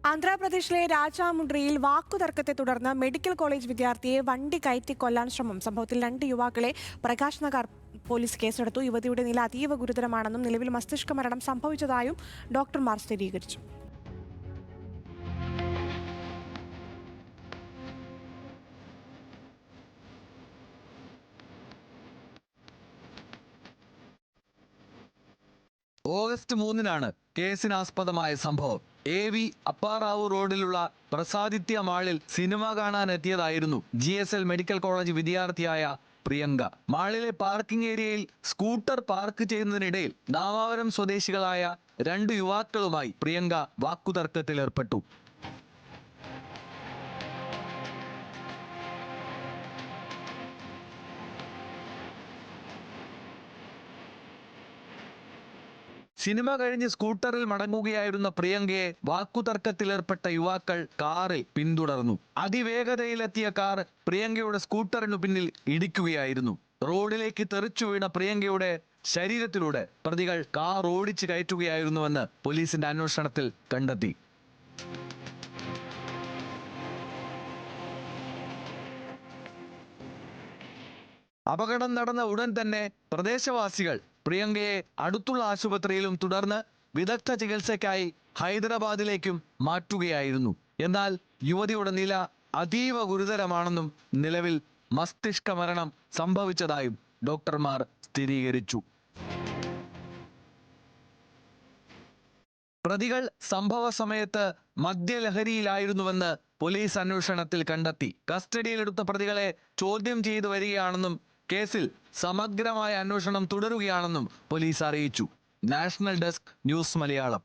ആന്ധ്രാപ്രദേശിലെ രാജാമുണ്ട്രിയിൽ വാക്കുതർക്കത്തെ തുടർന്ന് medical college വിദ്യാർത്ഥിയെ വണ്ടി കയറ്റി കൊല്ലാൻ ശ്രമം. സംഭവത്തിൽ 2 യുവാക്കളെ പ്രകാശ് നഗർ പോലീസ് കേസെടുത്തു. യുവതിയുടെ നില അതീവ ഗുരുതരമാണെന്നും നിലവിൽ മസ്തിഷ്ക മരണം സംഭവിച്ചതായും ഡോക്ടർമാർ സ്ഥിരീകരിച്ചു. ഓഗസ്റ്റ് 3-നാണ് കേസിനാസ്പദമായ സംഭവം. AV അപ്പാറാവു റോഡിലുള്ള പ്രസാദിത്യ മാളിൽ സിനിമ കാണാനെത്തിയതായിരുന്നു GSL മെഡിക്കൽ കോളേജ് വിദ്യാർത്ഥിയായ പ്രിയങ്ക. മാളിലെ പാർക്കിംഗ് ഏരിയയിൽ സ്കൂട്ടർ പാർക്ക് ചെയ്യുന്നതിനിടയിൽ നാവാവരം സ്വദേശികളായ 2 യുവാക്കളുമായി പ്രിയങ്ക വാക്കുതർക്കത്തിലേർപ്പെട്ടു. സിനിമ കഴിഞ്ഞ് സ്കൂട്ടറിൽ മടങ്ങുകയായിരുന്ന പ്രിയങ്കയെ വാക്കുതർക്കത്തിലേർപ്പെട്ട യുവാക്കൾ കാറിൽ പിന്തുടർന്നു. അതിവേഗതയിലെത്തിയ കാർ പ്രിയങ്കയുടെ സ്കൂട്ടറിനു പിന്നിൽ ഇടിക്കുകയായിരുന്നു. റോഡിലേക്ക് തെറിച്ചു വീണ പ്രിയങ്കയുടെ ശരീരത്തിലൂടെ പ്രതികൾ കാർ ഓടിച്ചു കയറ്റുകയായിരുന്നുവെന്ന് പോലീസിന്റെ അന്വേഷണത്തിൽ കണ്ടെത്തി. അപകടം നടന്ന ഉടൻ തന്നെ പ്രദേശവാസികൾ പ്രിയങ്കയെ അടുത്തുള്ള ആശുപത്രിയിലും തുടർന്ന് വിദഗ്ധ ചികിത്സയ്ക്കായി ഹൈദരാബാദിലേക്കും മാറ്റുകയായിരുന്നു. എന്നാൽ യുവതിയുടെ നില അതീവ ഗുരുതരമാണെന്നും നിലവിൽ മസ്തിഷ്ക മരണം സംഭവിച്ചതായും ഡോക്ടർമാർ സ്ഥിരീകരിച്ചു. പ്രതികൾ സംഭവ സമയത്ത് മദ്യലഹരിയിലായിരുന്നുവെന്ന് പോലീസ് അന്വേഷണത്തിൽ കണ്ടെത്തി. കസ്റ്റഡിയിലെടുത്ത പ്രതികളെ ചോദ്യം ചെയ്തു വരികയാണെന്നും കേസിൽ സമഗ്രമായ അന്വേഷണം തുടരുകയാണെന്നും പോലീസ് അറിയിച്ചു. National desk news Malayalam.